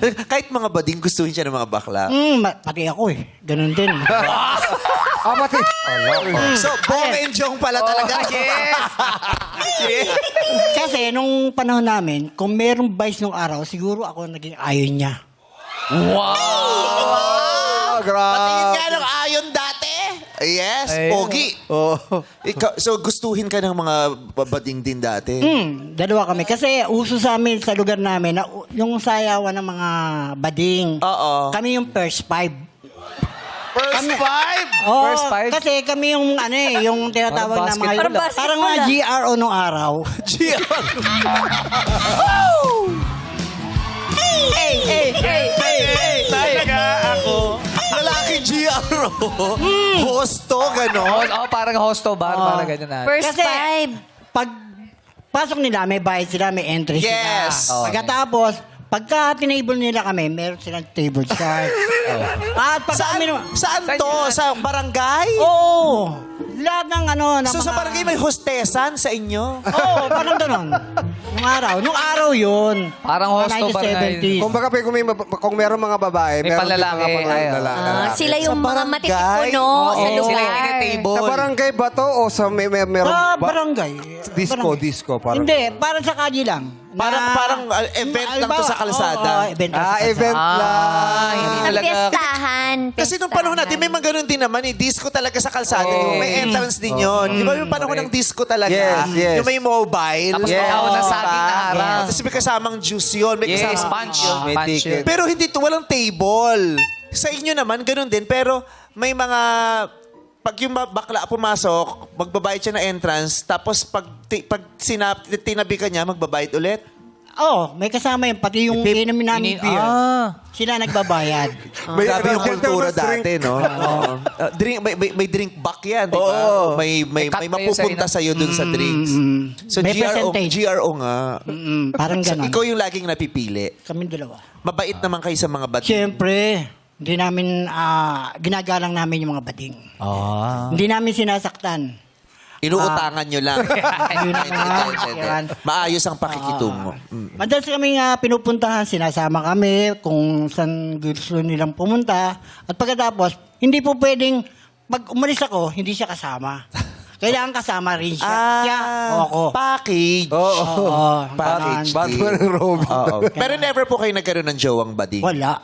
Kahit mga bading gustuhin siya ng mga bakla. Pati ako eh. Ganun din. Pati. So, Bong and Jong pala talaga. Kasi nung panahon namin, kung merong vice nung araw, siguro ako naging ayon niya. Patingin Grabe. nga ng ayon dati. Yes, Ay. pogi. Oh. Ikaw, so, gustuhin ka ng mga bading din dati. Dalawa kami. Kasi uso sa amin, sa lugar namin, na yung sayawan ng mga bading. Oo. Kami yung first five. First five? Oo, First five? kasi kami yung yung tinatawag Parang na mga... basketball, ah. Parang mga GRO nung araw. Talaga ako. Lalaki GRO. Hosto, gano'n. Parang hosto bar, parang ganyan na. First Kasi, five. pag pasok nila, may bayad sila, may entry Yes. sila. Pagkatapos, pagka tinable nila kami, meron silang table chart. At pag kami... Saan to? Sa barangay? Oo. Lahat ng ng So, sa barangay may hostesan sa inyo? Oo, parang ganun. Nung araw yun. Parang hosto Mga barangay. 1970s. Kung meron mga babae, May meron din panlalaki. mga panlalaki. Sila yung Sa mga barangay? matitipuno sa Oo. lugar. Sila yung table. Sa barangay ba to o sa meron Sa ba? barangay. Disco, Barangay. disco. Parang. Hindi, para sa kalye lang. Parang event lang to sa kalsada. Oo, event lang sa kalsada. Event lang. Hindi Ang talaga. piyestahan. Kasi nung panahon natin, may mga ganun din naman eh. Disco talaga sa kalsada. Yung may entrance din yun. Di ba yung panahon ng disco talaga? Yes, yes. Yung may mobile. Tapos Yes. bakaw na saging na Ah, harang. Tapos may kasamang juice yun. May Yes, kasamang punch. May Punch ticket. yun. Pero hindi to, walang table. Sa inyo naman, ganun din. Pero may mga... Pag yung bakla pumasok, magbabayad siya ng entrance, tapos pag tinabi ka niya, magbabayad ulit. Oo, may kasama yun. Pati yung inumin namin beer. Sila nagbabayad. May Grabe yung drink, kultura drink. dati, no? Oo. Drink, may drink back yan, di ba? Oo. May cut kayo sa mapupunta ina- sa'yo dun sa drinks. So, May percentage. GRO nga. Parang So, ganun. ikaw yung laging napipili. Kaming dalawa. Mabait naman kayo sa mga bat. Siyempre, hindi namin, ginagalang namin yung mga bading. Hindi namin sinasaktan. Inuutangan nyo lang. Yun na nga. Maayos ang pakikitungo. Madalas kami pinupuntahan, sinasama kami kung saan gusto nilang pumunta. At pagkatapos, hindi po pwedeng, pag umalis ako, hindi siya kasama. Kailangan kasama rin siya. Siya o ako. Package. Oo. Oo. Package. Batman ng Robin. Oo. Pero never po kayo nagkaroon ng jowang bading. Wala.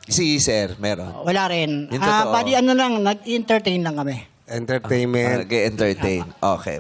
Si Sir, meron. Wala rin. Yung totoo. Bali lang, nag-entertain lang kami. Entertainment. Nag-entertain. Okay.